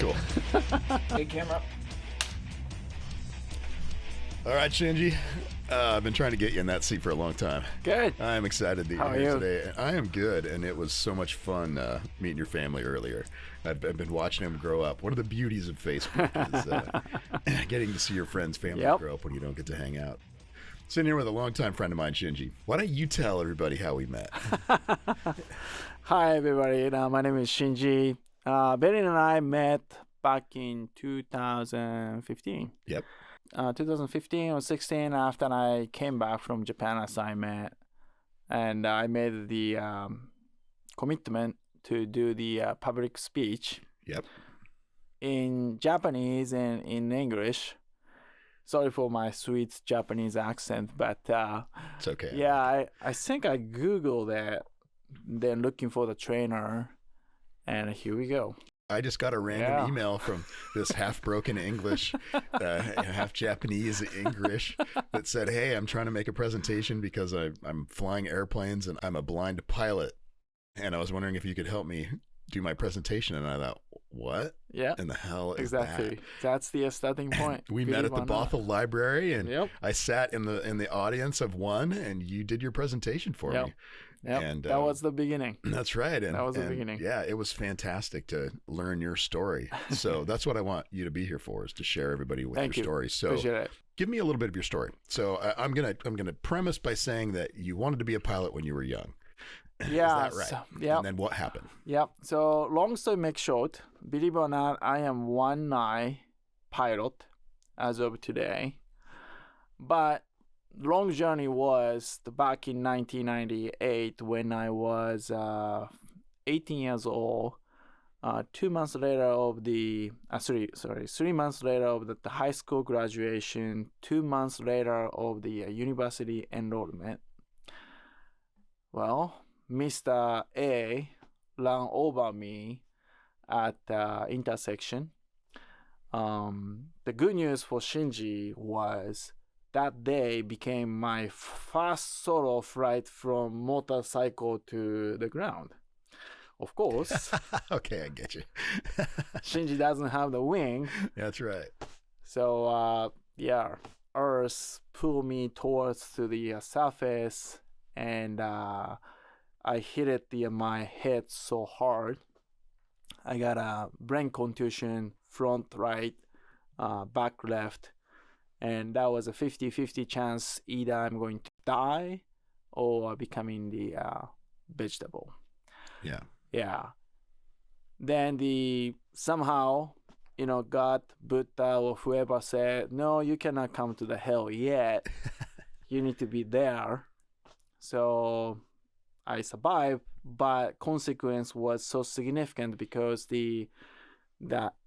cool. Hey, camera. All right, Shinji. I've been trying to get you in that seat for a long time. Good. I'm excited that How you're are here you? today. I am good, and it was so much fun meeting your family earlier. I've been watching them grow up. One of the beauties of Facebook is getting to see your friends' family grow up when you don't get to hang out. Sitting here with a longtime friend of mine, Shinji. Why don't you tell everybody how we met? Hi, everybody. My name is Shinji. Benny and I met back in 2015. Yep. 2015 or 16, after I came back from Japan assignment, and I made the commitment to do the public speech. Yep. In Japanese and in English. Sorry for my sweet Japanese accent, but It's okay. yeah, I think I Googled it, then looking for the trainer, and here we go. I just got a random email from this half-broken English, half-Japanese English that said, hey, I'm trying to make a presentation because I'm flying airplanes and I'm a blind pilot. And I was wondering if you could help me do my presentation. And I thought, what? Yeah. In the hell is Exactly. that? That's the starting point. We met at the Bothell Library, and I sat in the audience of one, and you did your presentation for me. Yep. And that was the beginning. That's right. And that was the beginning. Yeah, it was fantastic to learn your story. So that's what I want you to be here for, is to share everybody with your story. So appreciate it. Give me a little bit of your story. So I'm gonna premise by saying that you wanted to be a pilot when you were young. Yeah. Is that right? So, yeah. And then what happened? Yeah. So long story make short, believe it or not, I am one-eye pilot as of today. But long journey was back in 1998 when I was 18 years old. 2 months later of the 3 months later of the high school graduation, 2 months later of the university enrollment. Well, Mr. A ran over me at the intersection. The good news for Shinji was that day became my first solo flight from motorcycle to the ground. Of course. Okay, I get you. Shinji doesn't have the wing. That's right. So, Earth pulled me towards to the surface, and I hit it my head so hard. I got a brain contusion, front right, back left. And that was a 50-50 chance either I'm going to die or becoming the vegetable. Yeah. Yeah. Then somehow, God, Buddha, or whoever said, no, you cannot come to the hell yet. You need to be there. So I survived, but consequence was so significant because the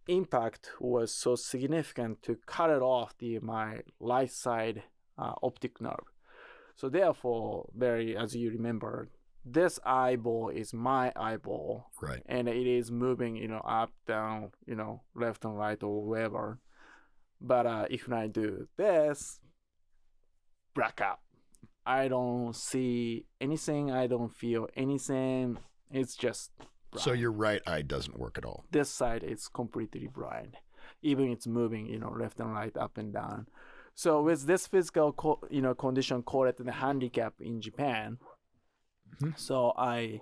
impact was so significant to cut it off my right side optic nerve. So therefore, as you remember, this eyeball is my eyeball, right? And it is moving, up, down, left and right or wherever. But if I do this, blackout. I don't see anything. I don't feel anything. It's just blind. So your right eye doesn't work at all. This side is completely blind. Even it's moving, left and right, up and down. So with this physical, condition called the handicap in Japan, so I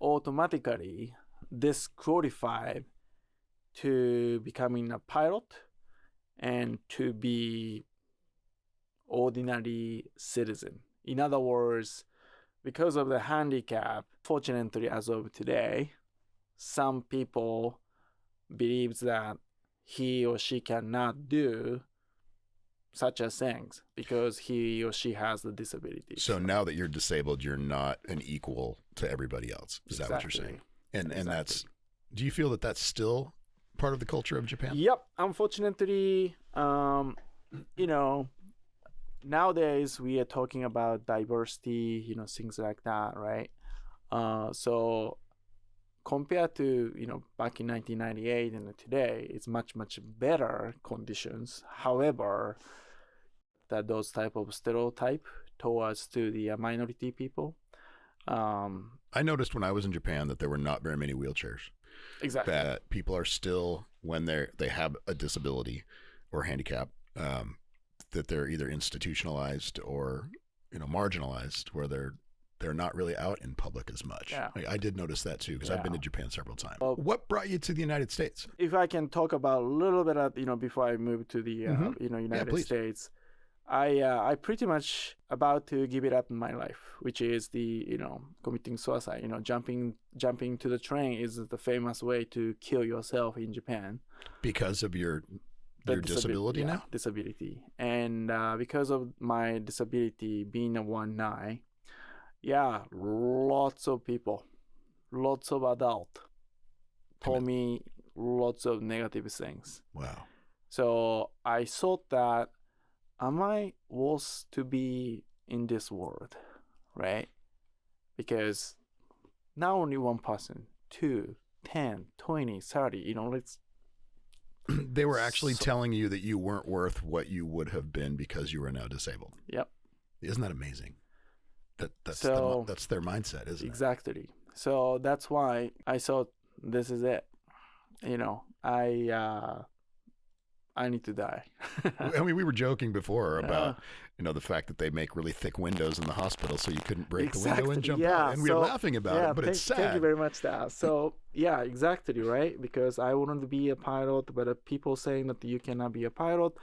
automatically disqualified to becoming a pilot and to be ordinary citizen. In other words, because of the handicap, fortunately as of today, some people believes that he or she cannot do such as things because he or she has the disability. So now that you're disabled, you're not an equal to everybody else. Is that what you're saying? And that's, do you feel that that's still part of the culture of Japan? Yep. Unfortunately, nowadays we are talking about diversity, things like that, right? So compared to, back in 1998 and today, it's much, much better conditions. However, that those type of stereotype towards to the minority people. I noticed when I was in Japan that there were not very many wheelchairs. Exactly. That people are still when they have a disability or handicap, that they're either institutionalized or marginalized, where they're not really out in public as much. Yeah. I did notice that too, because I've been to Japan several times. Well, what brought you to the United States? If I can talk about a little bit of, before I moved to the United please. States, I pretty much about to give it up in my life, which is the committing suicide. Jumping to the train is the famous way to kill yourself in Japan. Because of your disability now? Disability. And because of my disability, being a one eye, lots of people, lots of adults told me lots of negative things. Wow. So I thought that, am I worth to be in this world, right? Because not only one person, 2, 10, 20, 30, they were actually telling you that you weren't worth what you would have been because you were now disabled. Yep. Isn't that amazing? That's their mindset, isn't it? Exactly. So that's why I thought, this is it. I need to die. I mean, we were joking before about the fact that they make really thick windows in the hospital so you couldn't break the window and jump out. And we were laughing about it, but it's sad. Thank you very much, Dad. So exactly, right? Because I wanted to be a pilot, but people saying that you cannot be a pilot,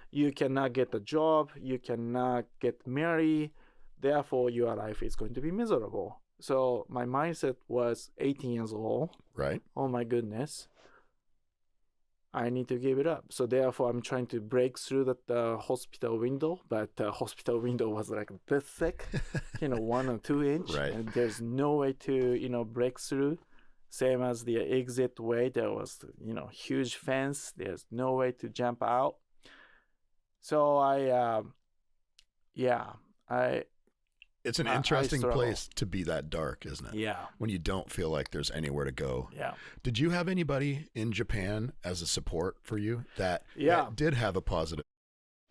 you cannot get a job, you cannot get married, therefore your life is going to be miserable. So my mindset was 18 years old. Right. Oh my goodness. I need to give it up. So therefore, I'm trying to break through that hospital window, but the hospital window was like this thick, 1 or 2 inch, right. And there's no way to break through. Same as the exit way, there was huge fence. There's no way to jump out. So it's an interesting place to be that dark, isn't it? Yeah. When you don't feel like there's anywhere to go. Yeah. Did you have anybody in Japan as a support for you that did have a positive,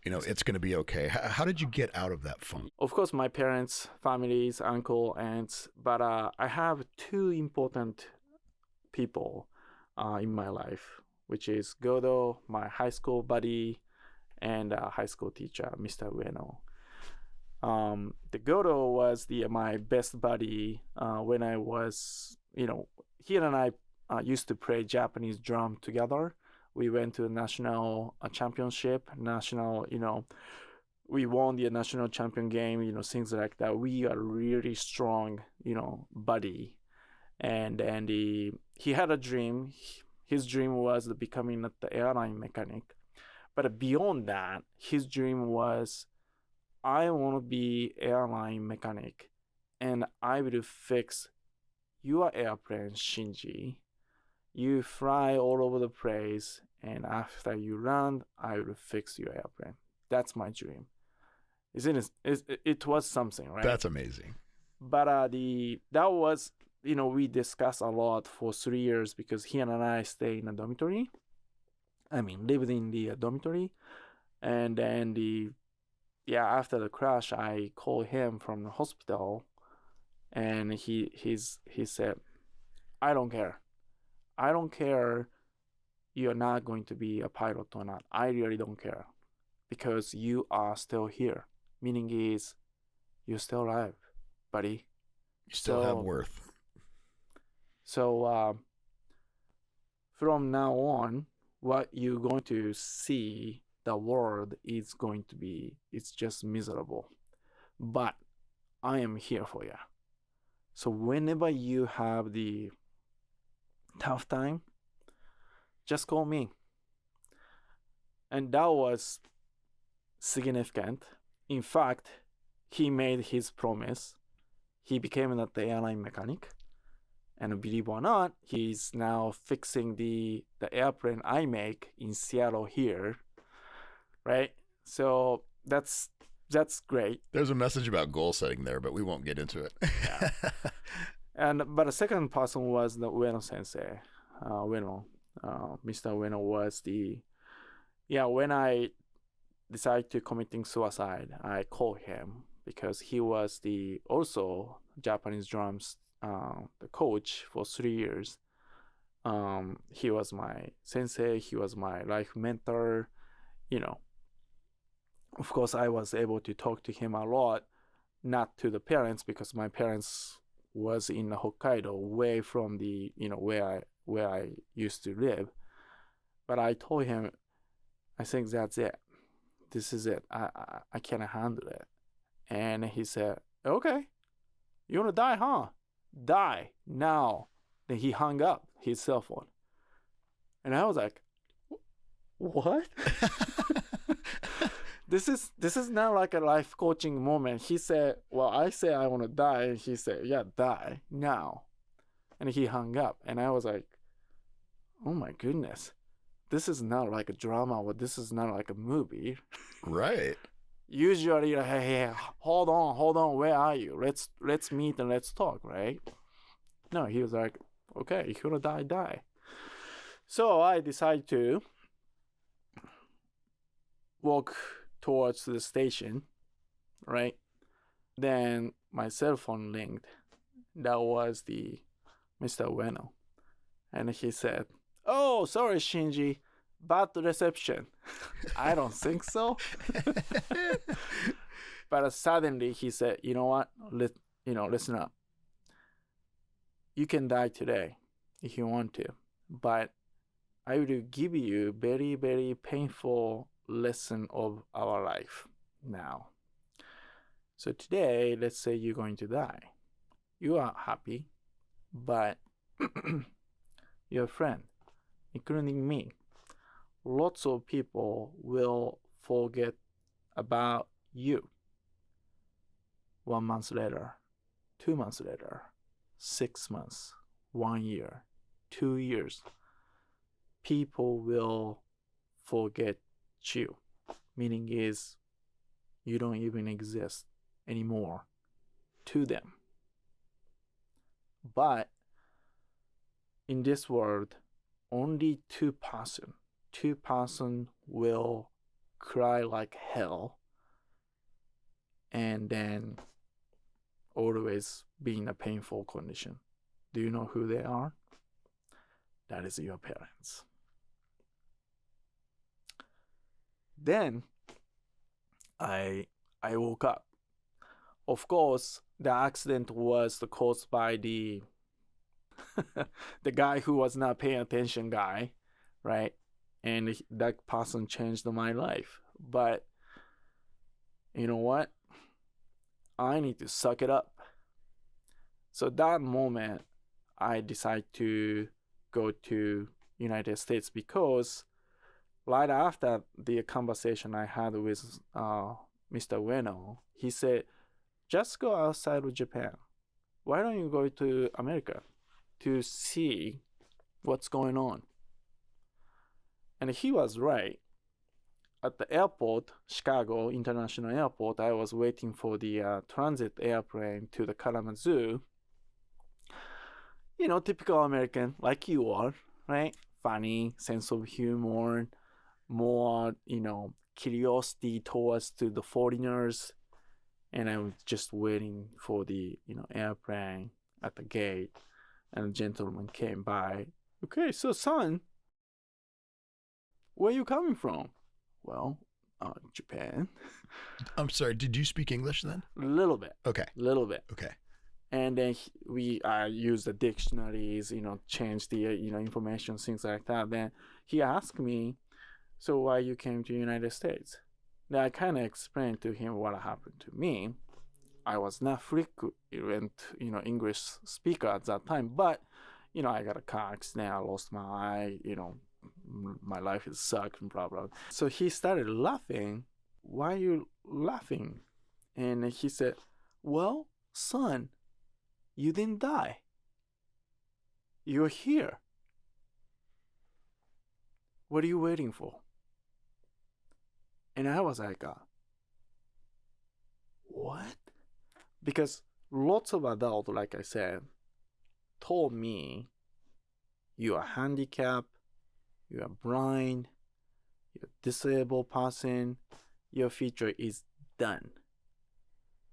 it's going to be okay? How did you get out of that funk? Of course, my parents, families, uncle, aunts, but I have 2 important people in my life, which is Godo, my high school buddy, and high school teacher, Mr. Ueno. The Godo was my best buddy when I was, he and I used to play Japanese drum together. We went to a national championship, we won the national champion game, things like that. We are really strong, buddy. And he had a dream. His dream was becoming the airline mechanic. But beyond that, his dream was, I want to be airline mechanic, and I will fix your airplane, Shinji. You fly all over the place, and after you land, I will fix your airplane. That's my dream. It was something, right? That's amazing. But that was, we discussed a lot for 3 years because he and I stayed in a dormitory. Lived in the dormitory, and then after the crash, I called him from the hospital, and he said, I don't care. I don't care you're not going to be a pilot or not. I really don't care, because you are still here. Meaning is, you're still alive, buddy. You still have worth. So from now on, what you're going to see, the world is going to be, it's just miserable. But I am here for you. So whenever you have the tough time, just call me. And that was significant. In fact, he made his promise. He became an airline mechanic. And believe it or not, he's now fixing the airplane I make in Seattle here. Right? So that's great. There's a message about goal setting there, but we won't get into it. Yeah. But the second person was the Ueno sensei. Mr. Ueno was when I decided to committing suicide, I called him because he was also Japanese drums the coach for 3 years. He was my sensei. He was my life mentor. You know, of course, I was able to talk to him a lot, not to the parents because my parents was in Hokkaido, way from the where I used to live. But I told him, I think that's it. This is it. I can't handle it. And he said, okay, you want to die, huh? Die now. Then he hung up his cell phone. And I was like, what? This is not like a life coaching moment. He said, well, I said I want to die. And he said, yeah, die now. And he hung up. And I was like, oh my goodness. This is not like a drama, or this is not like a movie. Right. Usually, hey, hold on, where are you? Let's meet and let's talk, right? No, he was like, okay, if you wanna die, die. So I decided to walk towards the station, right? Then my cell phone linked. That was the Mr. Ueno. And he said, oh, sorry, Shinji, bad reception. I don't think so. But suddenly he said, you know what? Listen up. You can die today if you want to, but I will give you very, very painful lesson of our life now. So today, let's say you're going to die. You are happy, but your friend, including me, lots of people will forget about you. 1 month later, 2 months later, 6 months, 1 year, 2 years, people will forget you. Meaning is you don't even exist anymore to them. But in this world, only two person will cry like hell and then always be in a painful condition. Do you know who they are? That is your parents. Then I woke up. Of course, the accident was caused by the the guy who was not paying attention guy, right? And that person changed my life. But you know what? I need to suck it up. So that moment, I decided to go to United States because right after the conversation I had with Mr. Ueno, he said, just go outside of Japan. Why don't you go to America to see what's going on? And he was right. At the airport, Chicago International Airport, I was waiting for the transit airplane to the Kalamazoo. You know, typical American, like you are, right? Funny, sense of humor, more, curiosity towards to the foreigners. And I was just waiting for the, airplane at the gate. And a gentleman came by. Okay, so son, where are you coming from? Well, Japan. I'm sorry, did you speak English then? A little bit. Okay. Little bit. Okay. And then we used the dictionaries, change the, information, things like that. Then he asked me, so why you came to the United States? Then I kind of explained to him what happened to me. I was not frequent, English speaker at that time, but, I got a car accident, I lost my eye, my life is sucked and blah, blah. So he started laughing. Why are you laughing? And he said, well, son, you didn't die. You're here. What are you waiting for? And I was like, what? Because lots of adults, like I said, told me, you are handicapped, you are blind, you're a disabled person, your future is done.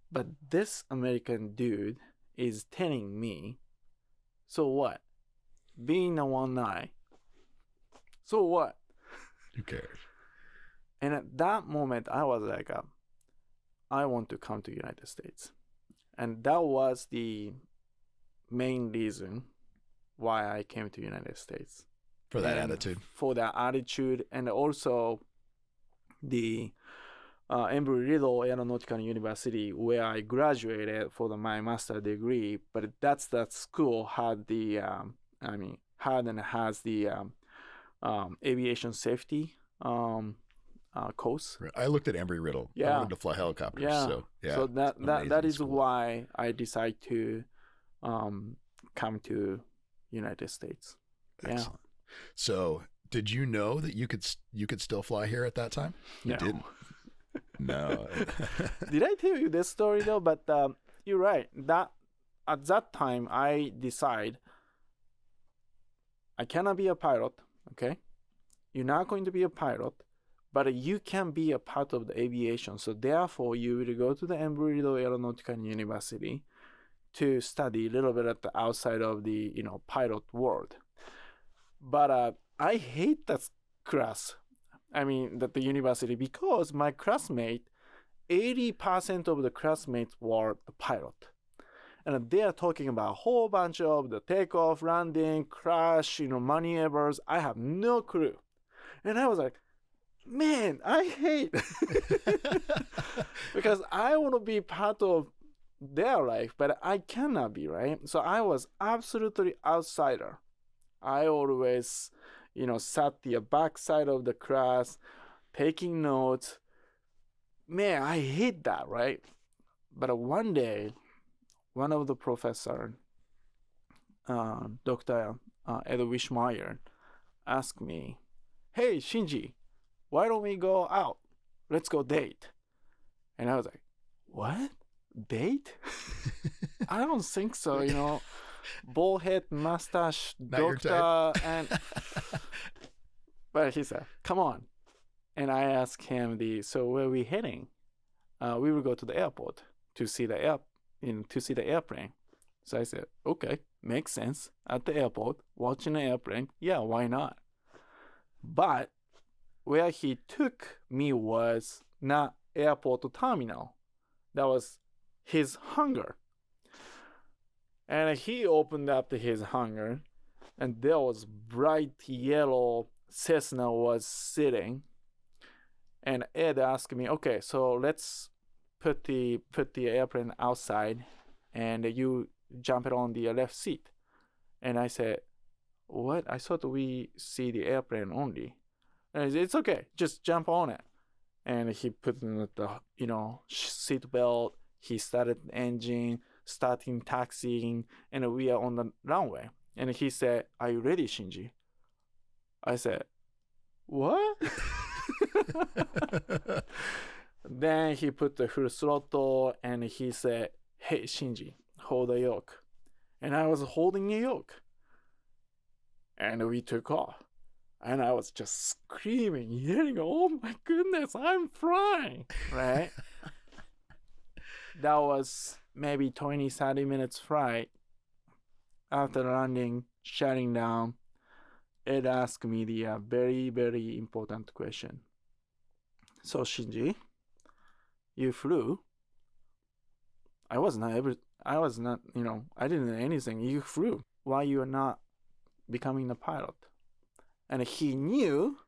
But this American dude is telling me, so what? being a one eye. So what? Who cares? And at that moment, I was like, I want to come to United States. And that was the main reason why I came to United States. For that attitude. For that attitude, and also the Embry-Riddle Aeronautical University, where I graduated for my master degree. But that's that school had the, had and has the aviation safety course. I looked at Embry-Riddle. Yeah. I wanted to fly helicopters. Yeah. So, yeah. So that is school. why I decided to come to United States. Excellent. Yeah. So, did you know that you could still fly here at that time? You didn't. No. Did I tell you this story though? But you're right. That at that time I decide I cannot be a pilot. Okay, you're not going to be a pilot, but you can be a part of the aviation. So therefore, you will go to the Embry-Riddle Aeronautical University to study a little bit at the outside of the pilot world. But I hate that class. I mean, that the university, because my classmate, 80% of the classmates were the pilot. And they are talking about a whole bunch of the takeoff, landing, crash, maneuvers. I have no clue. And I was like, man, I hate because I want to be part of their life, but I cannot be, right? So I was absolutely outsider. I always, sat the back side of the class, taking notes. Man, I hate that, right? But one day, one of the professor, Dr. Ed Wishmeyer, asked me, "Hey, Shinji, why don't we go out? Let's go date." And I was like, "What? Date? I don't think so, bald head, mustache, Not doctor, and..." But he said, "Come on." And I asked him, "So where are we heading?" We will go to the airport to see the airplane. So I said, "Okay, makes sense. At the airport, watching the airplane, yeah, why not?" But where he took me was not airport terminal. That was his hangar. And he opened up his hangar, and there was bright yellow Cessna was sitting. And Ed asked me, "Okay, so let's put the airplane outside, and you jump it on the left seat." And I said, "What? I thought we see the airplane only." And he said, "It's okay, just jump on it." And he put in the seat belt. He started the engine, starting taxiing, and we are on the runway. And he said, "Are you ready, Shinji?" I said, "What?" Then he put the full throttle, and he said, "Hey, Shinji, hold the yoke." And I was holding the yoke. And we took off. And I was just screaming, yelling, "Oh my goodness, I'm flying!" Right? That was maybe 20, 30 minutes flight. After landing, shutting down, it asked me the very, very important question. "So, Shinji, you flew. I didn't know anything. You flew. Why you are not becoming a pilot?" And he knew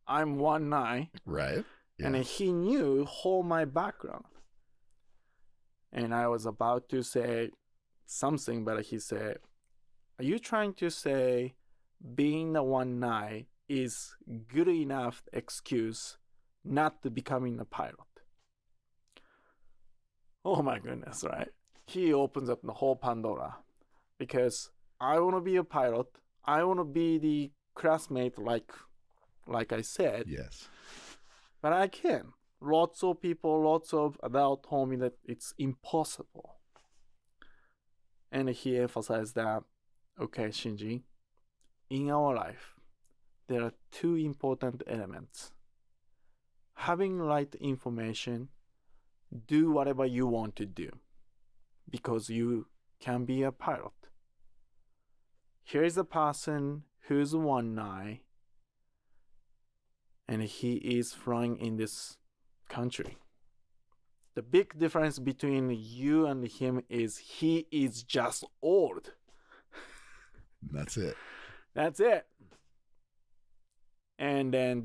I'm 1'9". Right. Yeah. And he knew all my background. And I was about to say something, but he said, "Are you trying to say being a 1'9" is good enough excuse not to becoming a pilot?" Oh my goodness, right? He opens up the whole Pandora, because I want to be a pilot. I want to be the classmate like I said. Yes. But I can. Lots of people, lots of adults told me that it's impossible. And he emphasized that, "Okay, Shinji, in our life, there are two important elements. Having right information, do whatever you want to do, because you can be a pilot." here's a person who's one eye, and he is flying in this country. The big difference between you and him is he is just old. That's it. That's it. And then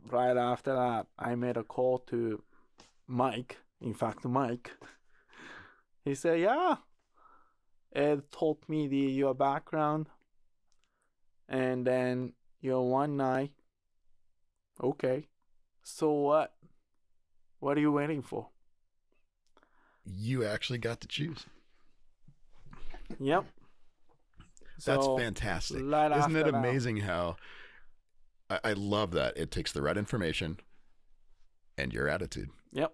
right after that, I made a call to Mike. In fact, Mike. He said, yeah, Ed told me your background. And then you're one eye. Okay. So what? What are you waiting for? You actually got to choose. Yep. That's So, fantastic. right Isn't it after that- amazing how I love that it takes the right information and your attitude. Yep.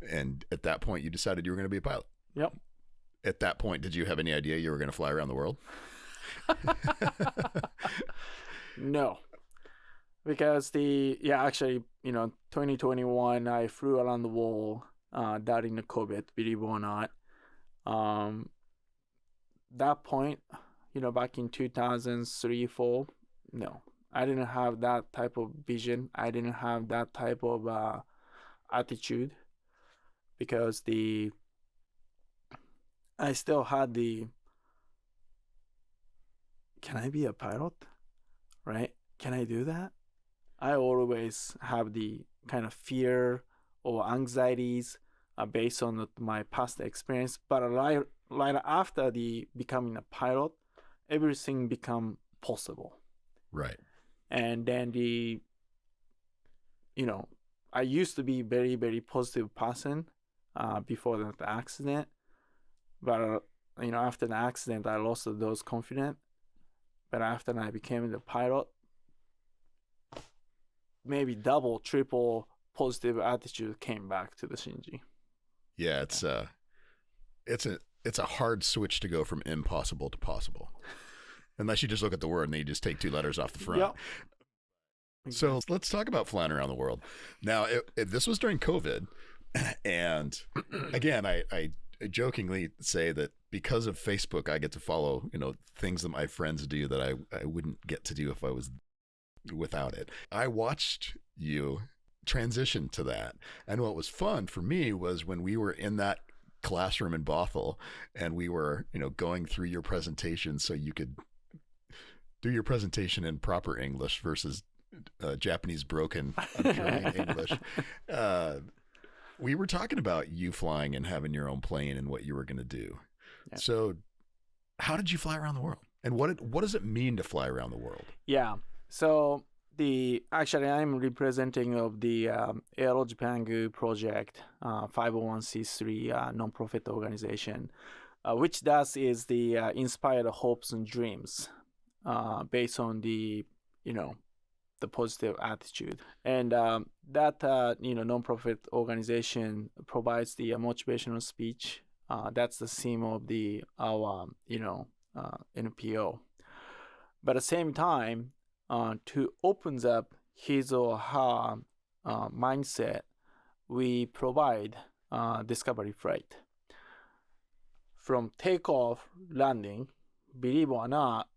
And at that point, you decided you were going to be a pilot. Yep. At that point, did you have any idea you were going to fly around the world? No. Because actually, 2021, I flew around the world during the COVID, believe it or not. That point, back in 2003, 4, no, I didn't have that type of vision. I didn't have that type of attitude, because I still had can I be a pilot? Right? Can I do that? I always have the kind of fear or anxieties based on my past experience. But right after becoming a pilot, everything become possible. Right. And then I used to be very, very positive person before the accident. But, after the accident, I lost those confidence. But after I became the pilot, maybe double, triple positive attitude came back to the Shinji. Yeah, it's a hard switch to go from impossible to possible. Unless you just look at the word and then you just take 2 letters off the front. Yep. So let's talk about flying around the world. Now, this was during COVID. And again, I jokingly say that because of Facebook, I get to follow, things that my friends do that I wouldn't get to do if I was without it. I watched you transition to that. And what was fun for me was when we were in that classroom in Bothell and we were, going through your presentation so you could do your presentation in proper English versus Japanese broken English. We were talking about you flying and having your own plane and what you were going to do. Yeah. So how did you fly around the world? And what does it mean to fly around the world? Yeah. So actually I'm representing of the aerozypangu project, 501c3 non-profit organization, which does is the inspire hopes and dreams based on the positive attitude. And that non-profit organization provides the motivational speech. That's the theme of our NPO. But at the same time, to opens up his or her mindset, we provide discovery flight. From takeoff, landing, believe it or not,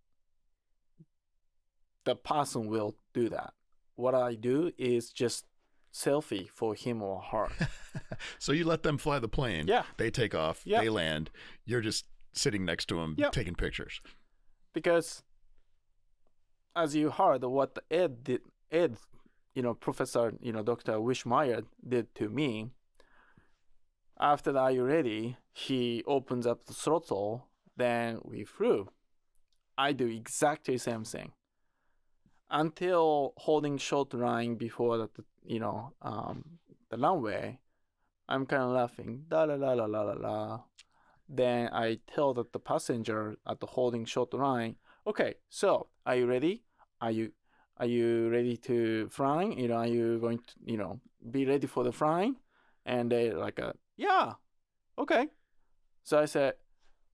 the person will do that. What I do is just selfie for him or her. So you let them fly the plane. Yeah. They take off. Yep. They land. You're just sitting next to them, Yep. taking pictures. Because as you heard what Ed did, Professor, Dr. Wishmeyer did to me, after that, are you ready? He opens up the throttle, then we flew. I do exactly the same thing. Until holding short line before the runway, I'm kind of laughing, la la la la la la la. Then I tell the passenger at the holding short line, okay, so are you ready? Are you ready to fly? Are you going to be ready for the flying? And they like yeah, okay. So I said,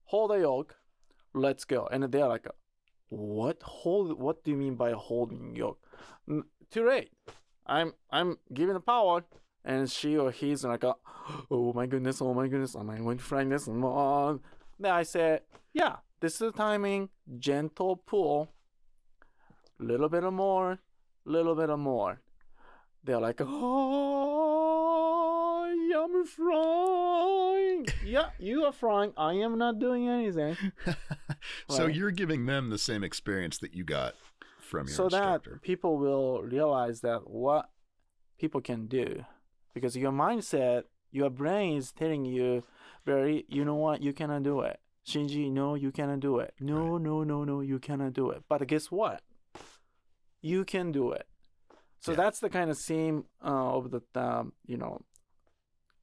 hold the yoke, let's go. And they're like, what do you mean by holding yoke? Too late. I'm giving the power, and she or he's like, oh my goodness, am I going to fly this? Then I said, yeah, this is the timing, gentle pull, little bit more, little bit more. They're like, oh, I'm flying. Yeah, you are flying. I am not doing anything. So Right? you're giving them the same experience that you got from your So instructor. that people will realize that what people can do. Because your mindset, your brain is telling you, Barry, you know what? You cannot do it. Shinji, no, you cannot do it. No, Right. no, you cannot do it. But guess what? You can do it. So Yeah. that's the kind of theme of the,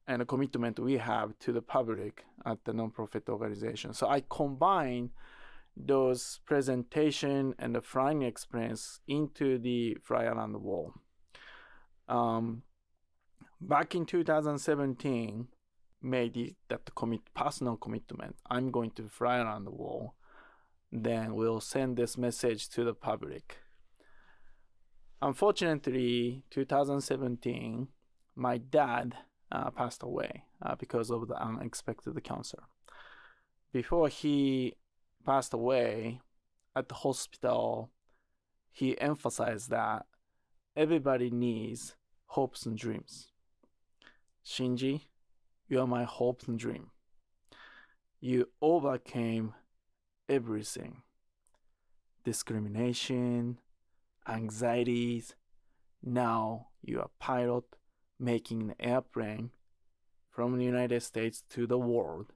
and a commitment we have to the public at the nonprofit organization. So I combine those presentation and the flying experience into the Fly Around the Wall. Back in 2017, made that personal commitment. I'm going to fly around the wall. Then we'll send this message to the public. Unfortunately, 2017, my dad passed away because of the unexpected cancer. Before he passed away at the hospital, he emphasized that everybody needs hopes and dreams. Shinji, you are my hope and dream. You overcame everything. Discrimination, anxieties. Now you are a pilot making an airplane from the United States to the world.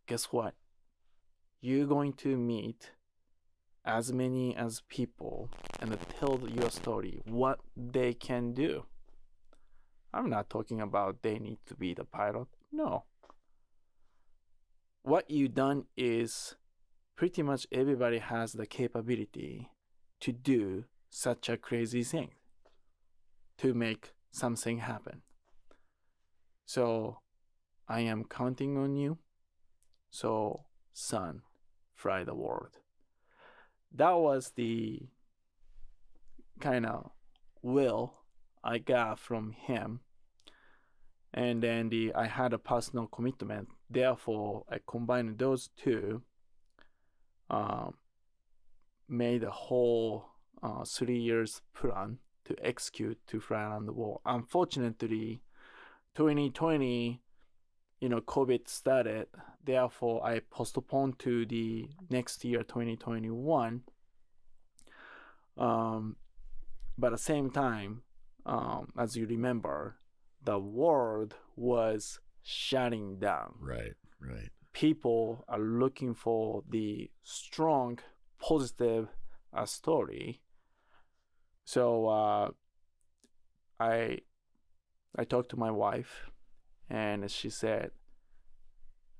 Guess what? You're going to meet as many as people and tell your story, what they can do. I'm not talking about they need to be the pilot. No. What you done is pretty much everybody has the capability to do such a crazy thing, to make something happen. So I am counting on you. So son, fly the world. That was the kind of will I got from him. And then I had a personal commitment. Therefore, I combined those two, made a whole 3 years plan to execute to fly around the world. Unfortunately, 2020, COVID started. Therefore, I postponed to the next year, 2021. But at the same time, as you remember, the world was shutting down. Right. People are looking for the strong, positive story. So I talked to my wife, and she said,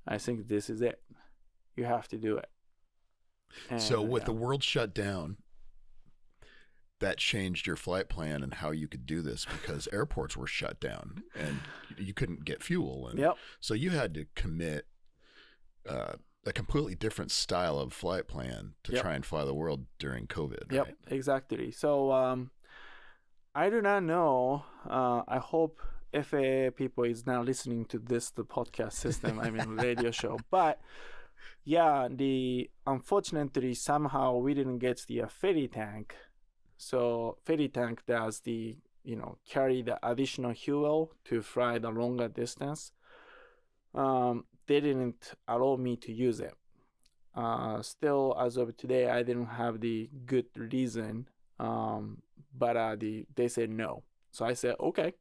I think this is it. You have to do it. And, so with the world shut down, that changed your flight plan and how you could do this, because airports were shut down and you couldn't get fuel. And Yep. so you had to commit a completely different style of flight plan to Yep. try and fly the world during COVID. Yep, right? exactly. So I do not know. I hope FAA people is now listening to the podcast system, radio show. But yeah, unfortunately, somehow we didn't get the ferry tank. So ferry tank does carry the additional fuel to fly the longer distance. They didn't allow me to use it. Still, as of today, I didn't have the good reason. But they said no. So I said, okay,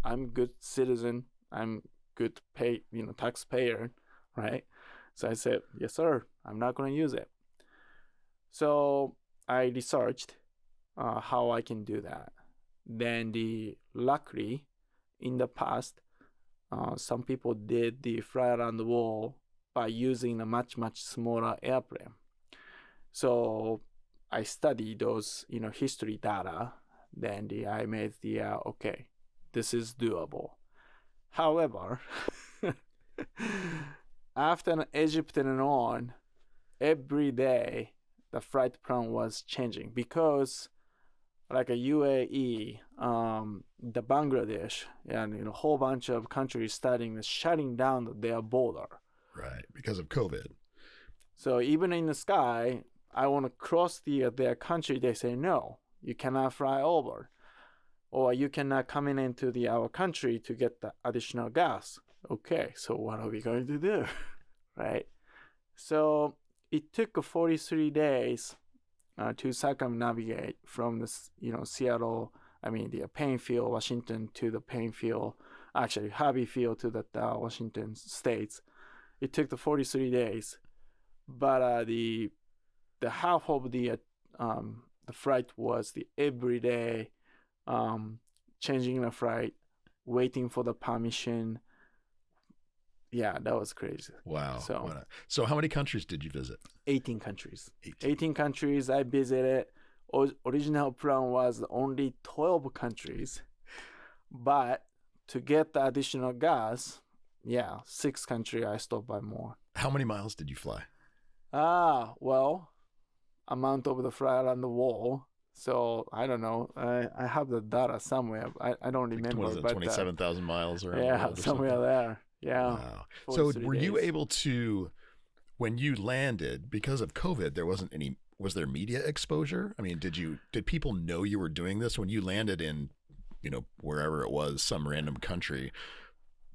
I'm good citizen. I'm good taxpayer, right? So I said, yes, sir. I'm not going to use it. So I researched how I can do that. Then luckily, in the past, some people did the fly around the world by using a much, much smaller airplane. So I studied those, history data. Then I made okay, this is doable. However, after Egypt and on, every day the flight plan was changing because, like a UAE, the Bangladesh, and a whole bunch of countries starting shutting down their border. Right, because of COVID. So even in the sky, I want to cross their country. They say no, you cannot fly over, or you cannot come into our country to get the additional gas. Okay, so what are we going to do, right? So it took 43 days to circumnavigate from the Seattle, the Plainfield, Washington to the Plainfield, actually Hobby Field to the Washington states. It took the 43 days, but the half of the flight was the everyday changing the flight, waiting for the permission. Yeah, that was crazy. Wow. So how many countries did you visit? 18 countries. 18 countries I visited. Original plan was only 12 countries, but to get the additional gas, 6 countries I stopped by more. How many miles did you fly? Well, amount of the fly around the wall. So I don't know. I have the data somewhere. I don't remember. What is it, 27,000 miles around? Yeah, somewhere there. Yeah. Wow. So were you able to, when you landed, because of COVID, was there media exposure? I mean, did people know you were doing this when you landed in, wherever it was, some random country?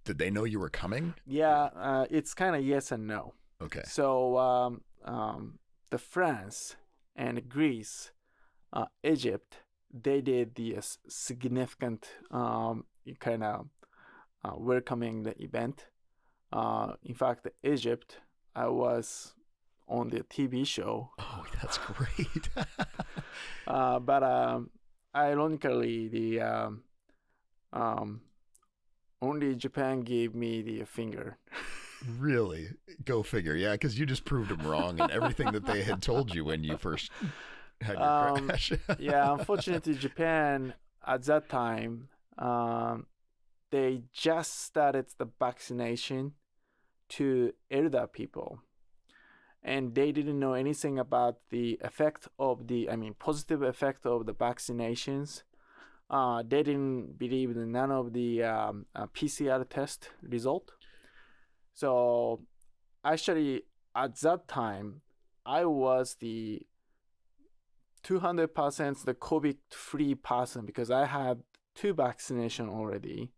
Did they know you were coming? Yeah, it's kind of yes and no. Okay. So the France and Greece, Egypt, they did the significant kind of welcoming the event. In fact, Egypt, I was on the TV show. Oh, that's great. But ironically, the only Japan gave me the finger. Really? Go figure. Yeah, because you just proved them wrong and everything that they had told you when you first had your crash. Yeah, unfortunately, Japan at that time, they just started the vaccination to elder people. And they didn't know anything about the effect of positive effect of the vaccinations. They didn't believe in none of the PCR test result. So actually, at that time, I was the 200% the COVID-free person because I had 2 vaccinations already.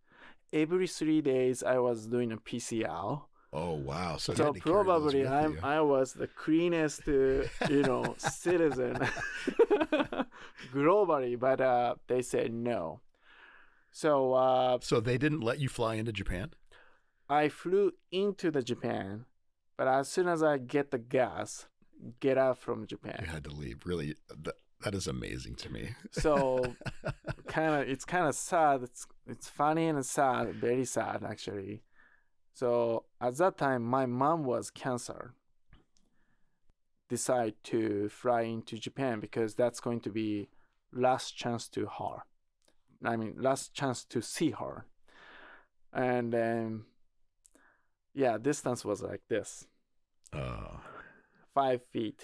Every 3 days, I was doing a PCR. Oh wow! So probably I was the cleanest, citizen globally, but they said no. So they didn't let you fly into Japan? I flew into the Japan, but as soon as I get the gas, get out from Japan. You had to leave. Really, that is amazing to me. So it's kind of sad. It's funny and sad, very sad actually. So at that time, my mom was cancer. Decide to fly into Japan because that's going to be last chance to her. Last chance to see her. And then, distance was like this. 5 feet.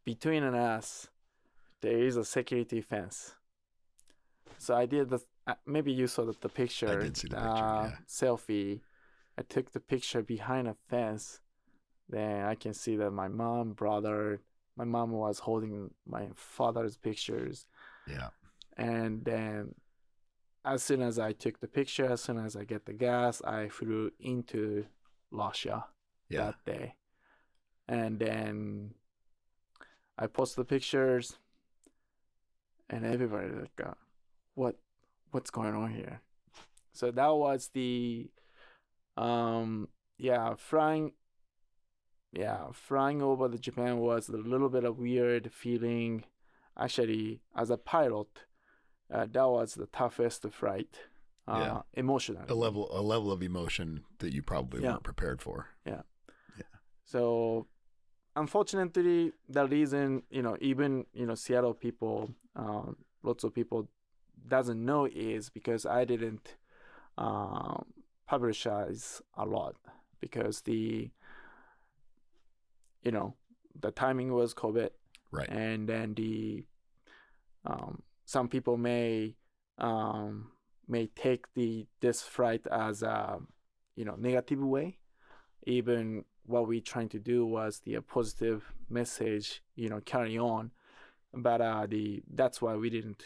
Between us, there is a security fence. So I did maybe you saw the picture. I did see the picture, selfie. I took the picture behind a fence. Then I can see that my mom was holding my father's pictures. Yeah. And then as soon as I took the picture, as soon as I get the gas, I flew into Russia that day. And then I posted the pictures and everybody like, what's going on here? So that was the flying over the Japan was a little bit of weird feeling. Actually, as a pilot, that was the toughest flight. Emotional. A level of emotion that you probably weren't prepared for. Yeah. So, unfortunately, the reason even Seattle people, lots of people doesn't know is because I didn't publicize a lot because the timing was COVID, right? And then some people may take this flight as a negative way, even what we trying to do was the positive message, carry on. But that's why we didn't,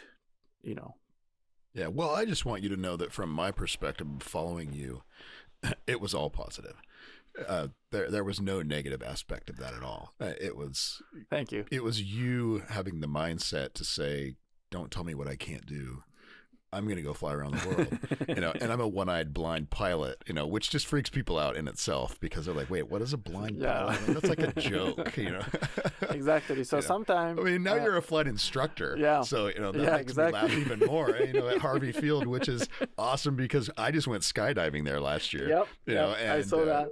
Yeah, well, I just want you to know that from my perspective of following you, it was all positive. There was no negative aspect of that at all. Thank you. It was you having the mindset to say, don't tell me what I can't do. I'm going to go fly around the world, and I'm a one-eyed blind pilot, which just freaks people out in itself because they're like, wait, what is a blind pilot? I mean, that's like a joke, Exactly. So sometimes, I mean, now you're a flight instructor. Yeah. So, that makes me laugh even more, at Harvey Field, which is awesome because I just went skydiving there last year. Yep. And I saw that.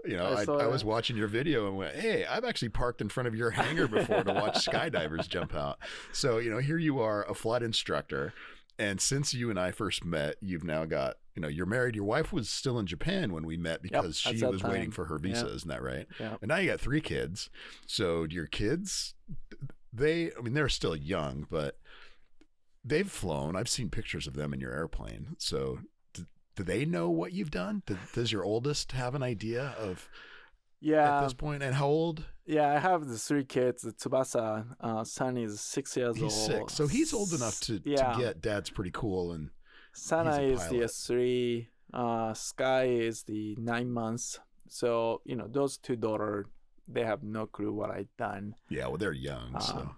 I was watching your video and went, hey, I've actually parked in front of your hangar before to watch skydivers jump out. So, here you are, a flight instructor. And since you and I first met, you've now got, you're married. Your wife was still in Japan when we met because she was waiting for her visa. Isn't that right? Yeah. And now you got 3 kids. So your kids, they're still young, but they've flown. I've seen pictures of them in your airplane. So do they know what you've done? Does your oldest have an idea of at this point? And how old? Yeah, I have the 3 kids. Tsubasa, son is 6 years old. He's 6, so he's old enough to get dad's pretty cool. And Sana is the 3. Sky is the 9 months. So those 2 daughters, they have no clue what I've done. Yeah, well, they're young. So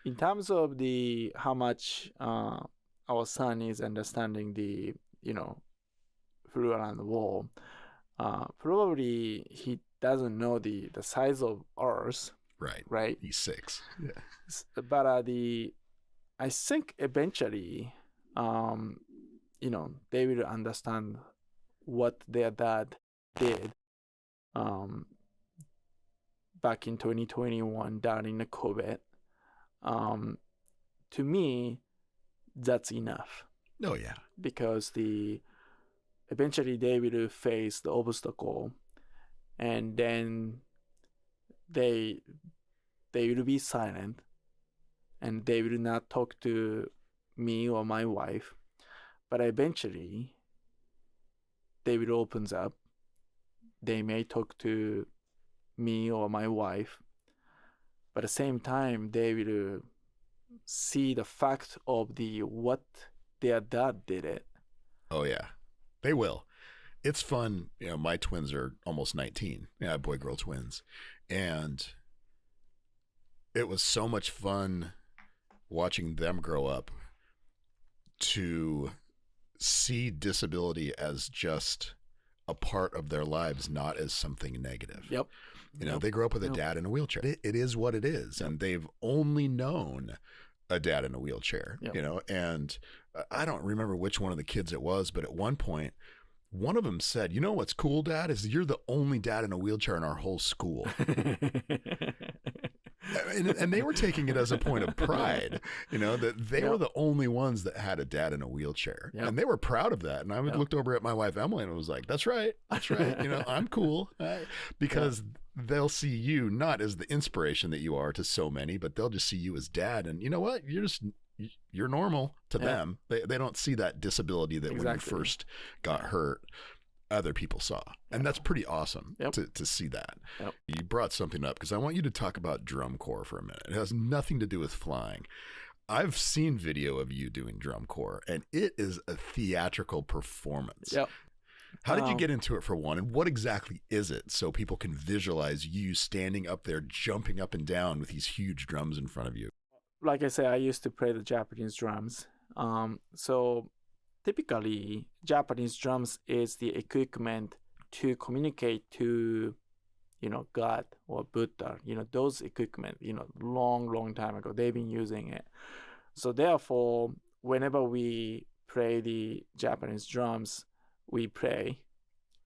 in terms of how much our son is understanding the flew around the world, probably he doesn't know the size of Earth. Right. He's 6. Yeah. But I think eventually, they will understand what their dad did back in 2021 during the COVID. To me, that's enough. Oh, yeah. Because eventually they will face the obstacle, and then they will be silent, and they will not talk to me or my wife. But eventually, they will open up. They may talk to me or my wife, but at the same time, they will see the fact of what their dad did it. Oh yeah, they will. It's fun. My twins are almost 19. Yeah, boy-girl twins, and it was so much fun watching them grow up to see disability as just a part of their lives, not as something negative. Yep. They grow up with a dad in a wheelchair. It is what it is. Yep. And they've only known a dad in a wheelchair, and I don't remember which one of the kids it was, but at one point, one of them said, what's cool, Dad, is you're the only dad in a wheelchair in our whole school. And they were taking it as a point of pride, that they were the only ones that had a dad in a wheelchair. Yep. And they were proud of that. And I looked over at my wife, Emily, and was like, that's right. I'm cool. Because they'll see you not as the inspiration that you are to so many, but they'll just see you as dad. And you know what? You're normal to them. They don't see that disability that when you first got hurt, other people saw. And that's pretty awesome to see that. Yep. You brought something up because I want you to talk about drum corps for a minute. It has nothing to do with flying. I've seen video of you doing drum corps, and it is a theatrical performance. Yep. How did you get into it, for one, and what exactly is it so people can visualize you standing up there, jumping up and down with these huge drums in front of you? Like I said, I used to play the Japanese drums. So typically, Japanese drums is the equipment to communicate to, God or Buddha. Those equipment, long time ago, they've been using it. So therefore, whenever we play the Japanese drums, we play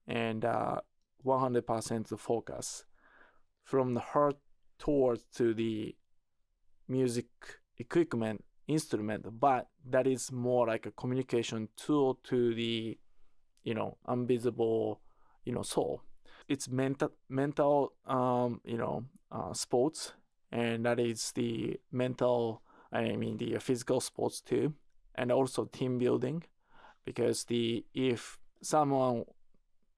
and 100% the focus from the heart towards to the music equipment instrument, but that is more like a communication tool to the invisible soul. It's mental sports, and that is the the physical sports too, and also team building, because if someone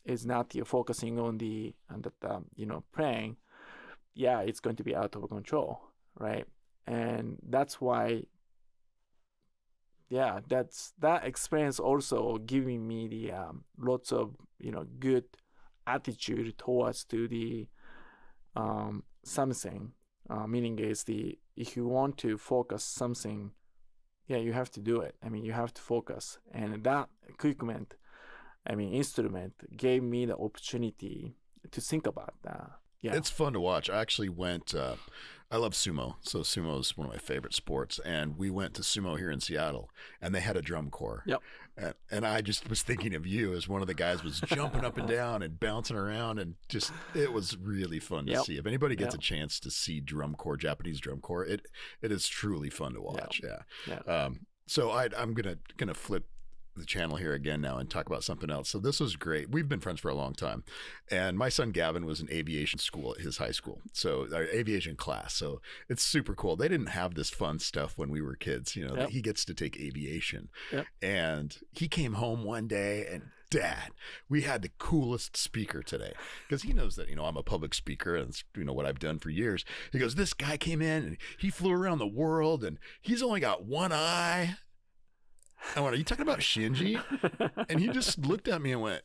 is not you're focusing on the plane, yeah, it's going to be out of control, right? And that's why, yeah, that experience also giving me the lots of good attitude towards to the something. Meaning is if you want to focus something, yeah, you have to do it. I mean, you have to focus, and that equipment, instrument, gave me the opportunity to think about that. Yeah, it's fun to watch. I actually went. I love sumo, so sumo is one of my favorite sports. And we went to sumo here in Seattle, and they had a drum corps. Yep. And I just was thinking of you as one of the guys was jumping up and down and bouncing around, and just it was really fun to see. If anybody gets a chance to see drum corps, Japanese drum corps, it is truly fun to watch. Yeah. So I'm gonna flip the channel here again now and talk about something else. So this was great. We've been friends for a long time, and my son Gavin was in aviation school at his high school, so our aviation class. So it's super cool. They didn't have this fun stuff when we were kids. He gets to take aviation, and he came home one day and, Dad, we had the coolest speaker today, because he knows that I'm a public speaker, and it's what I've done for years. He goes, this guy came in and he flew around the world, and he's only got one eye. I went, are you talking about Shinji? And he just looked at me and went,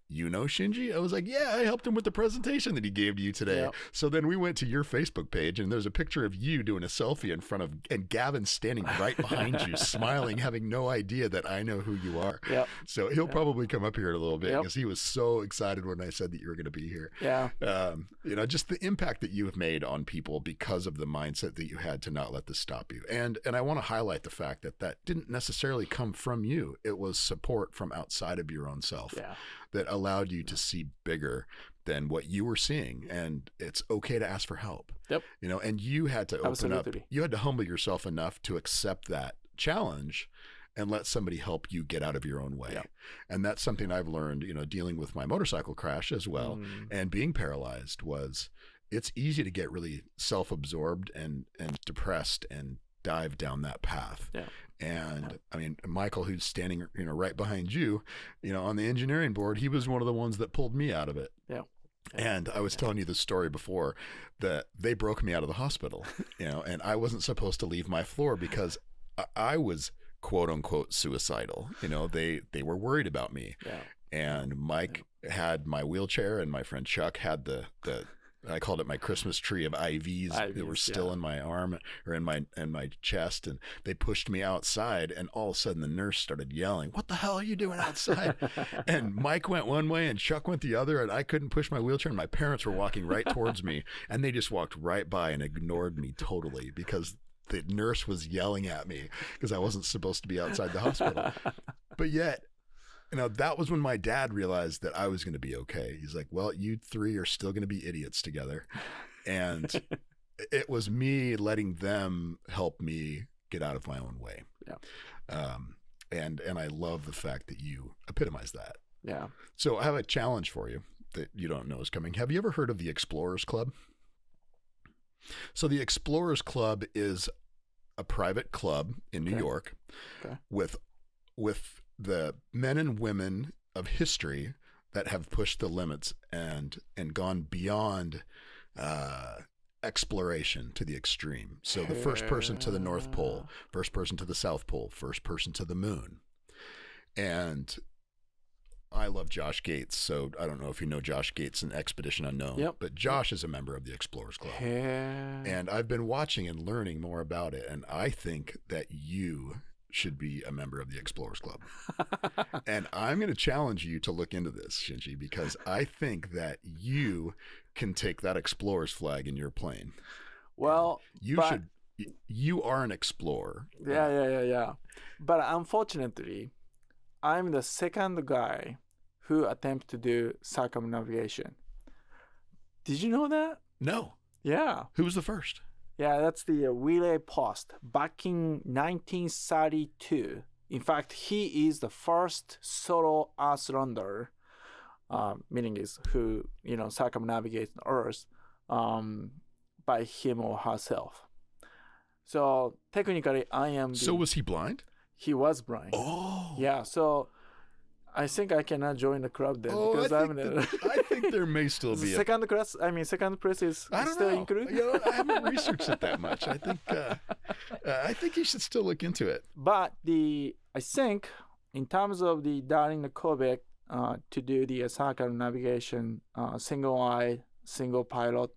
you know Shinji? I was like, yeah, I helped him with the presentation that he gave to you today. Yep. So then we went to your Facebook page, and there's a picture of you doing a selfie in front of, and Gavin standing right behind you, smiling, having no idea that I know who you are. Yep. So he'll probably come up here in a little bit, because he was so excited when I said that you were going to be here. Yeah. Just the impact that you have made on people because of the mindset that you had to not let this stop you. And I want to highlight the fact that didn't necessarily come from you. It was support from outside of your own self. Yeah. That allowed you to see bigger than what you were seeing, and it's okay to ask for help. Yep. And you had to open up. Absolutely. You had to humble yourself enough to accept that challenge and let somebody help you get out of your own way. Yep. And that's something I've learned, dealing with my motorcycle crash as well, and being paralyzed, was it's easy to get really self-absorbed and depressed and dive down that path. Yeah. And Michael, who's standing, right behind you, on the engineering board, he was one of the ones that pulled me out of it. Yeah. And I was telling you the story before that they broke me out of the hospital, and I wasn't supposed to leave my floor because I was quote unquote suicidal. They were worried about me. Yeah. And Mike had my wheelchair, and my friend Chuck had the I called it my Christmas tree of IVs that were still in my arm or in my chest, and they pushed me outside, and all of a sudden the nurse started yelling, "What the hell are you doing outside?" And Mike went one way and Chuck went the other, and I couldn't push my wheelchair, and my parents were walking right towards me, and they just walked right by and ignored me totally because the nurse was yelling at me because I wasn't supposed to be outside the hospital. But yet, that was when my dad realized that I was going to be okay. He's like, well, you three are still going to be idiots together. And it was me letting them help me get out of my own way. Yeah. And I love the fact that you epitomize that. Yeah. So I have a challenge for you that you don't know is coming. Have you ever heard of the Explorers Club? So the Explorers Club is a private club in New York with the men and women of history that have pushed the limits and gone beyond exploration to the extreme. So the first person to the North Pole, first person to the South Pole, first person to the moon. And I love Josh Gates, so I don't know if you know Josh Gates and Expedition Unknown, but Josh is a member of the Explorers Club. And I've been watching and learning more about it, and I think that you should be a member of the Explorers Club. And I'm going to challenge you to look into this, Shinji, because I think that you can take that explorer's flag in your plane. Well, you are an explorer. Yeah. But unfortunately, I'm the second guy who attempted to do circumnavigation. Did you know that? No. Yeah. Who was the first? Yeah, that's the Willie Post back in 1932. In fact, he is the first solo earthrounder, meaning is who circumnavigates the Earth by him or herself. So technically, I am. So was he blind? He was blind. Oh. Yeah. So I think I cannot join the club then Oh, because I think there may still be second class. I mean, second place is I don't still know. included. You know, I haven't researched it that much. I think you should still look into it. But I think in terms of during the COVID, to do the circumnavigation, single eye, single pilot,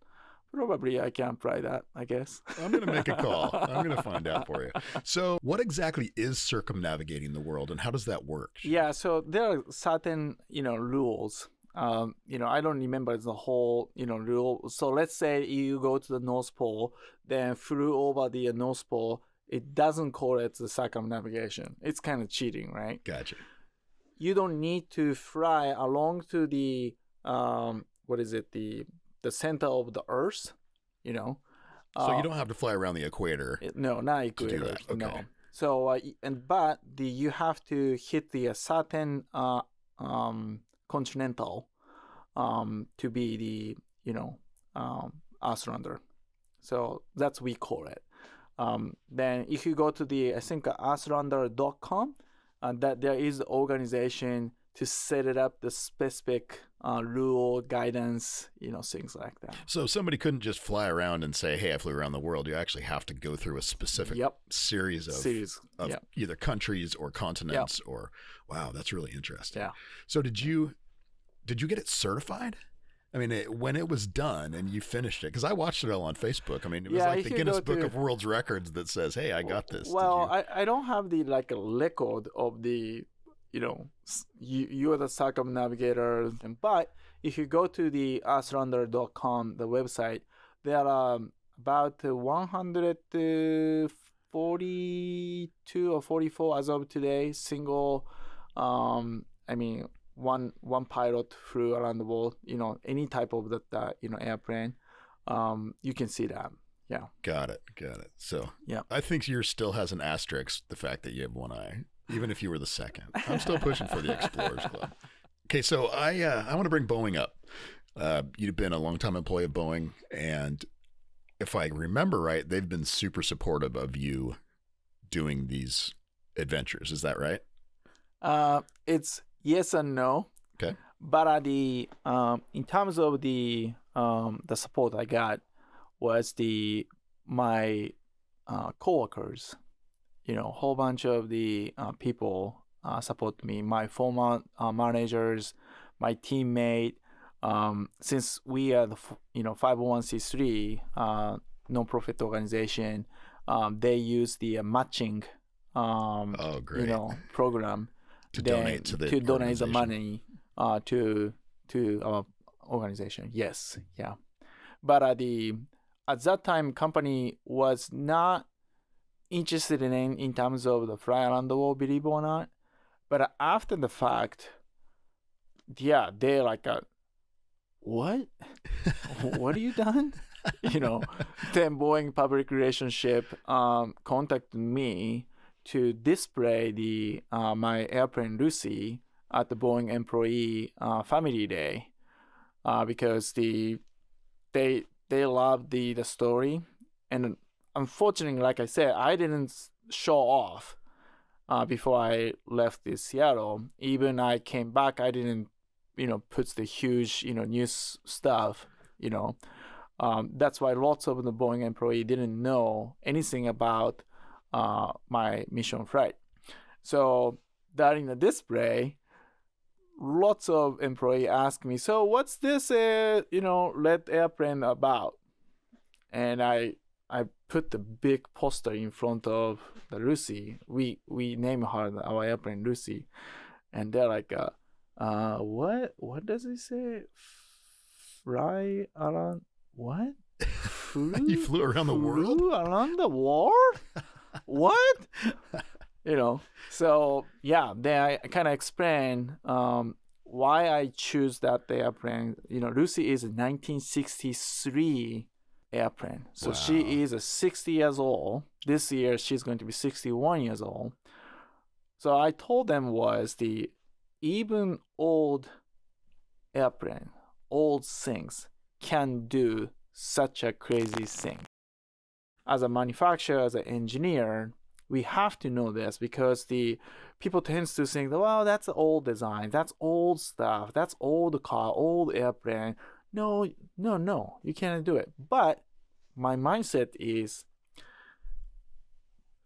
probably I can apply that, I guess. I'm going to make a call. I'm going to find out for you. So what exactly is circumnavigating the world and how does that work? Yeah, so there are certain, rules. I don't remember the whole, rule. So let's say you go to the North Pole, then flew over the North Pole. It doesn't call it the circumnavigation. It's kind of cheating, right? Gotcha. You don't need to fly along to the, the center of the Earth, So you don't have to fly around the equator. No, not equator. To do that. Okay. No. So, but you have to hit the certain continental to be the earthrounder. So that's we call it. Then if you go to I think earthrounder.com, that there is the organization to set it up, the specific rule, guidance, things like that. So somebody couldn't just fly around and say, hey, I flew around the world. You actually have to go through a specific series of either countries or continents or, wow, that's really interesting. Yeah. So did you get it certified? I mean, when it was done and you finished it, because I watched it all on Facebook. I mean, it was like the Guinness Book of World Records that says, hey, I got this. Well, I don't have a record of the, you are the circumnavigator. But if you go to the earthrounder.com, the website, there are about 142 or 44 as of today, single, one pilot flew around the world, any type of that, airplane. You can see that. Yeah. Got it. So I think yours still has an asterisk, the fact that you have one eye, even if you were the second. I'm still pushing for the Explorers Club. Okay, so I want to bring Boeing up. You've been a longtime employee of Boeing, and if I remember right, they've been super supportive of you doing these adventures. Is that right? It's yes and no. Okay. But in terms of the support I got was my coworkers, whole bunch of the people support me. My former managers, my teammate. Since we are the 501c3 nonprofit organization, they use the matching program to donate the money to our organization. Yes, yeah. But at that time, company was not interested in terms of the fly around the world, believe it or not. But after the fact, they're like, what? What have you done? Then Boeing public relationship contacted me to display my airplane Lucy at the Boeing employee family day because they loved the story. And unfortunately, like I said, I didn't show off before I left Seattle. Even I came back, I didn't put the huge news stuff. That's why lots of the Boeing employee didn't know anything about my mission flight. So during the display, lots of employee ask me, so what's this red airplane about? And I put the big poster in front of the Lucy. We name her our airplane Lucy, and they're like, what does it say? Fly around what? You flew around the world? Flew around the world? What? So yeah, then I kind of explain why I choose that airplane. Lucy is a 1963 airplane. So she is 60 years old. This year she's going to be 61 years old. So I told them even old airplane, old things can do such a crazy thing. As a manufacturer, as an engineer, we have to know this because the people tends to think, well, that's old design, that's old stuff, that's old car, old airplane. No, you can't do it. But my mindset is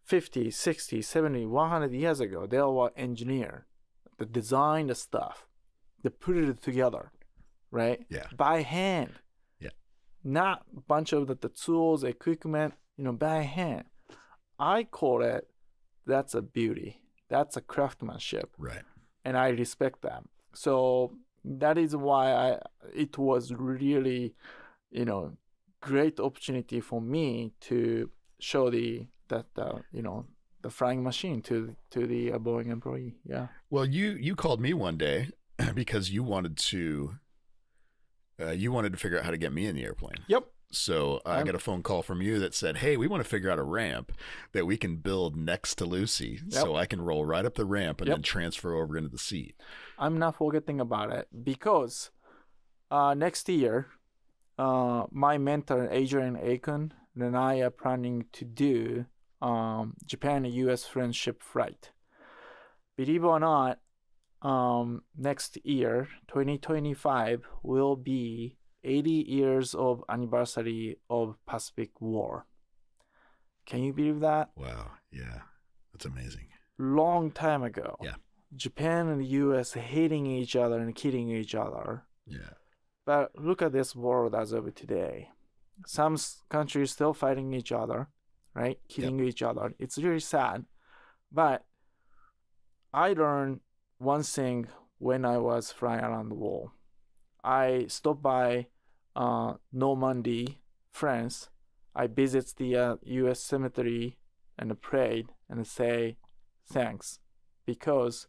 50, 60, 70, 100 years ago, there were engineers that designed the stuff, they put it together, right? Yeah. By hand. Yeah. Not a bunch of the tools, equipment, by hand. I call it, that's a beauty. That's a craftsmanship. Right. And I respect that. So that is why it was really, great opportunity for me to show the flying machine to the Boeing employee. Yeah. Well, you called me one day because you wanted to figure out how to get me in the airplane. Yep. So I got a phone call from you that said, hey, we want to figure out a ramp that we can build next to Lucy. Yep. So I can roll right up the ramp and then transfer over into the seat. I'm not forgetting about it because next year, my mentor, Adrian Akon, and I are planning to do Japan-US friendship flight. Believe it or not, next year, 2025, will be 80 years of anniversary of Pacific War. Can you believe that? Wow. Yeah. That's amazing. Long time ago. Yeah. Japan and the US hating each other and killing each other. Yeah. But look at this world as of today. Some countries still fighting each other, right? Killing each other. It's really sad. But I learned one thing when I was flying around the world. I stopped by Normandy, France. I visit the U.S. cemetery and prayed and say thanks, because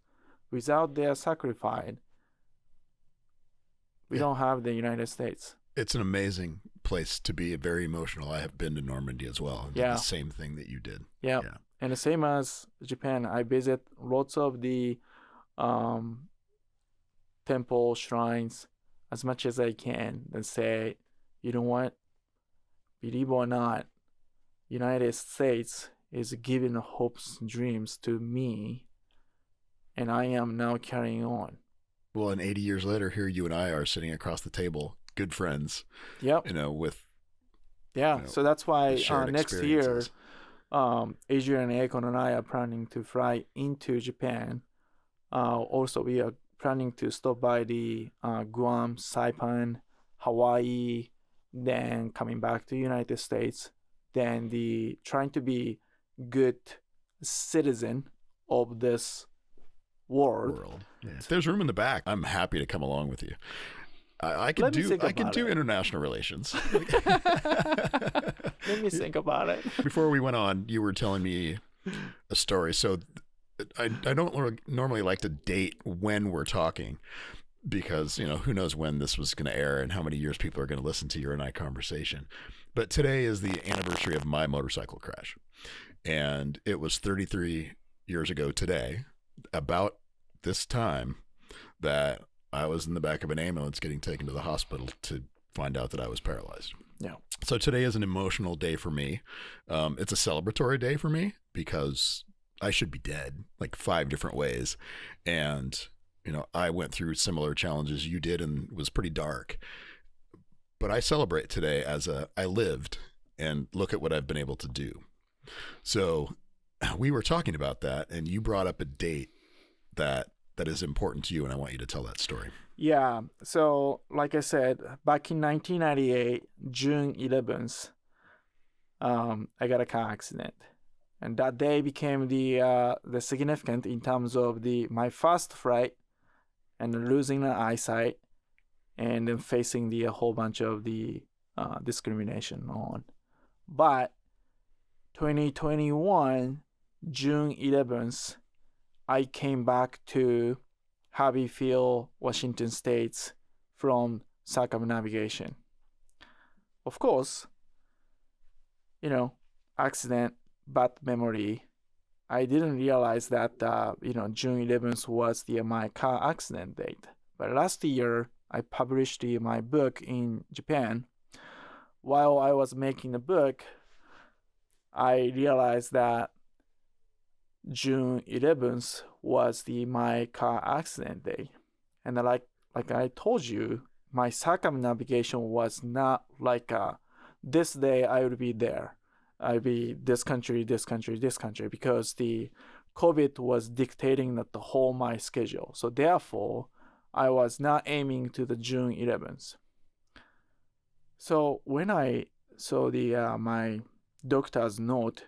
without their sacrifice, we don't have the United States. It's an amazing place to be. Very emotional. I have been to Normandy as well. And did the same thing that you did. Yeah. And the same as Japan, I visit lots of the temple shrines as much as I can and say, you know what? Believe it or not, United States is giving hopes and dreams to me, and I am now carrying on. Well, and 80 years later, here you and I are sitting across the table, good friends. Yep. With so that's why next year, Adrian Akon and I are planning to fly into Japan. Also, we are planning to stop by the Guam, Saipan, Hawaii, then coming back to the United States, then trying to be good citizen of this world. Yeah. If there's room in the back, I'm happy to come along with you. I can do international relations. Let me think about it. Before we went on, you were telling me a story. So I don't normally like to date when we're talking, because who knows when this was going to air and how many years people are going to listen to your and I conversation. But today is the anniversary of my motorcycle crash, and it was 33 years ago today, about this time, that I was in the back of an ambulance getting taken to the hospital to find out that I was paralyzed. Yeah. So today is an emotional day for me. It's a celebratory day for me because I should be dead like 5 different ways. And, I went through similar challenges you did and was pretty dark. But I celebrate today as I lived, and look at what I've been able to do. So we were talking about that, and you brought up a date that is important to you, and I want you to tell that story. Yeah. So like I said, back in 1998, June 11th, I got a car accident. And that day became the significant in terms of my first flight and losing the eyesight, and then facing the whole bunch of the discrimination on. But 2021, June 11th, I came back to Harveyfield, Washington State from circumnavigation. Of course, accident, bad memory. I didn't realize that, June 11th was my car accident date. But last year, I published my book in Japan. While I was making the book, I realized that June 11th was my car accident day. And like I told you, my circumnavigation was not like this day I will be there. I'll be this country, this country, this country, because the COVID was dictating that the whole my schedule. So therefore, I was not aiming to the June 11th. So when I saw my doctor's note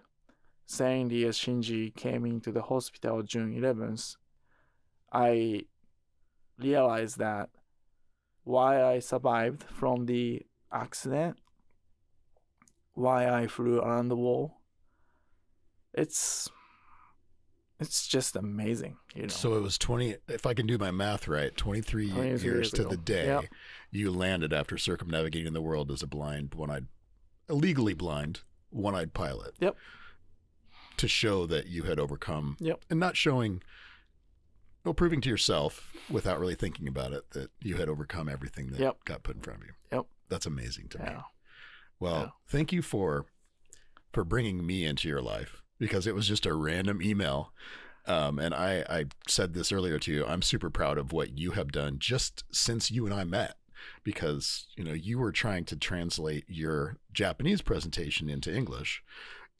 saying the Shinji came into the hospital June 11th, I realized that why I survived from the accident, why I flew around the world. It's just amazing, you know. So it was 20, if I can do my math right, 23 years to the day, yep. You landed after circumnavigating the world as a legally blind, one-eyed pilot. Yep. To show that you had overcome, yep. And not proving to yourself without really thinking about it that you had overcome everything that yep. got put in front of you. Yep. That's amazing to me. Yeah. Well, thank you for bringing me into your life, because it was just a random email. And I said this earlier to you, I'm super proud of what you have done just since you and I met, because, you know, you were trying to translate your Japanese presentation into English.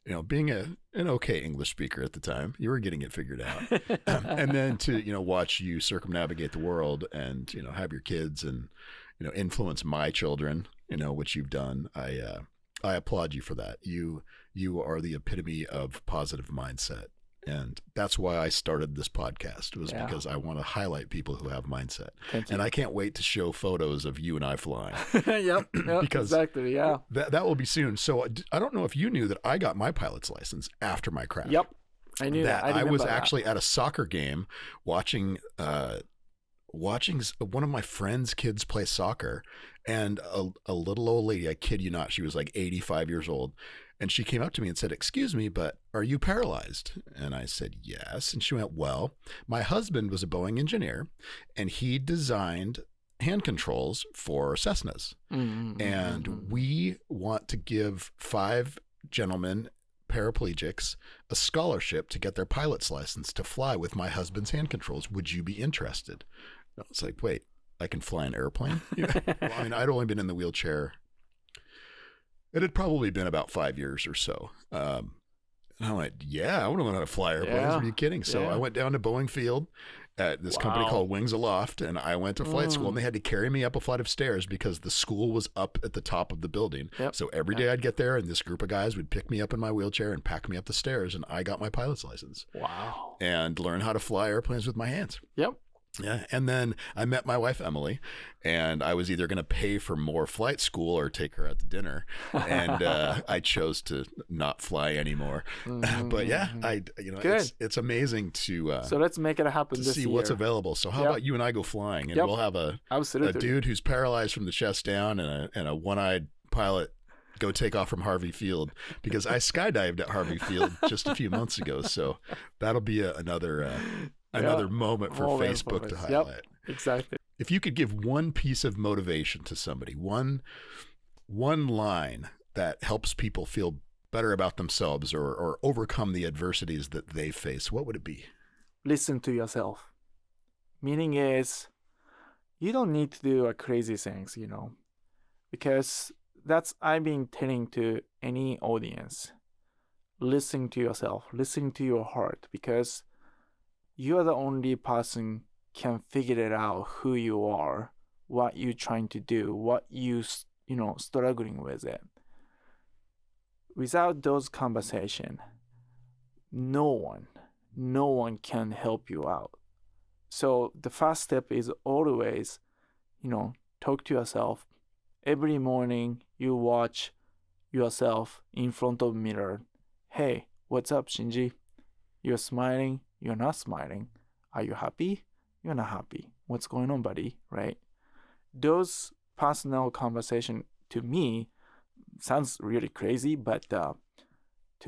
You know, being an okay English speaker at the time, you were getting it figured out. And then to, you know, watch you circumnavigate the world and, you know, have your kids and, you know, influence my children, you know, which you've done. I applaud you for that. You are the epitome of positive mindset. And that's why I started this podcast, was because I want to highlight people who have mindset. And I can't wait to show photos of you and I flying. Yep, because exactly, yeah. That will be soon. So I don't know if you knew that I got my pilot's license after my crash. Yep, I knew that. I was actually at a soccer game watching one of my friend's kids play soccer, and a little old lady, I kid you not, she was like 85 years old. And she came up to me and said, "Excuse me, but are you paralyzed?" And I said, "Yes." And she went, "Well, my husband was a Boeing engineer, and he designed hand controls for Cessnas. And we want to give 5 gentlemen, paraplegics, a scholarship to get their pilot's license to fly with my husband's hand controls. Would you be interested?" I was like, "Wait, I can fly an airplane?" Well, I mean, I'd only been in the wheelchair. It had probably been about 5 years or so. And I went, "Yeah, I want to learn how to fly airplanes." Yeah. Are you kidding? So I went down to Boeing Field at this company called Wings Aloft, and I went to flight school, and they had to carry me up a flight of stairs because the school was up at the top of the building. Yep. So every day I'd get there, and this group of guys would pick me up in my wheelchair and pack me up the stairs, and I got my pilot's license. Wow. And learn how to fly airplanes with my hands. Yep. Yeah. And then I met my wife, Emily, and I was either going to pay for more flight school or take her out to dinner. And I chose to not fly anymore. But yeah, it's amazing to so let's make it happen to this see year. what's available. So how about you and I go flying, and we'll have a dude who's paralyzed from the chest down and a one-eyed pilot go take off from Harvey Field, because I skydived at Harvey Field just a few months ago. So that'll be another moment for Facebook to highlight. Yep, exactly. If you could give one piece of motivation to somebody, one line that helps people feel better about themselves or overcome the adversities that they face, what would it be? Listen to yourself. Meaning is, you don't need to do crazy things, because that's I've been telling to any audience. Listen to yourself. Listen to your heart, because you are the only person can figure it out who you are, what you're trying to do, what you struggling with it. Without those conversations, no one can help you out. So the first step is always, talk to yourself. Every morning you watch yourself in front of the mirror. Hey, what's up, Shinji? You're smiling. You're not smiling. Are you happy? You're not happy. What's going on, buddy? Right? Those personal conversation to me sounds really crazy, but to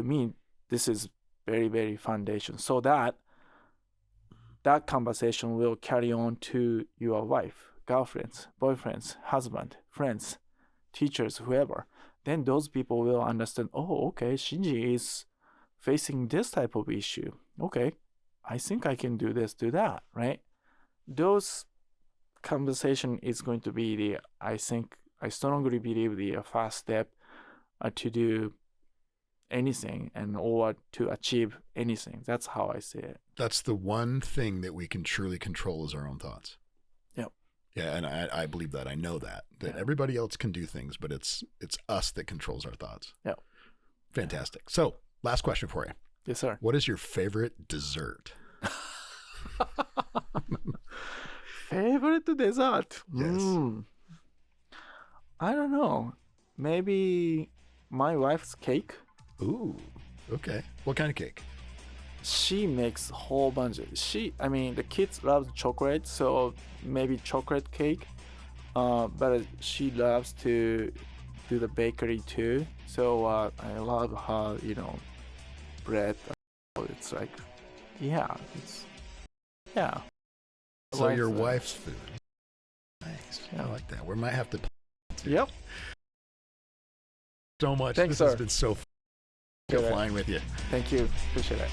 me, this is very, very foundation. So that conversation will carry on to your wife, girlfriends, boyfriends, husband, friends, teachers, whoever. Then those people will understand, oh, okay, Shinji is facing this type of issue. Okay, I think I can do this, do that, right? Those conversation is going to be the, I strongly believe, the first step to do anything and or to achieve anything. That's how I see it. That's the one thing that we can truly control is our own thoughts. Yep. Yeah, and I believe that. I know that everybody else can do things, but it's us that controls our thoughts. Yep. Fantastic. So, last question for you. Yes, sir. What is your favorite dessert? Favorite dessert? Yes. I don't know. Maybe my wife's cake. Ooh, okay. What kind of cake? She makes a whole bunch of, the kids love chocolate, so maybe chocolate cake. But she loves to do the bakery too. So I love her, bread. It's like, So your wife's food. Nice. Yeah. I like that. We might have to. Yep. So much. Thanks, this sir. has been so fun flying with you. Thank you. Appreciate it.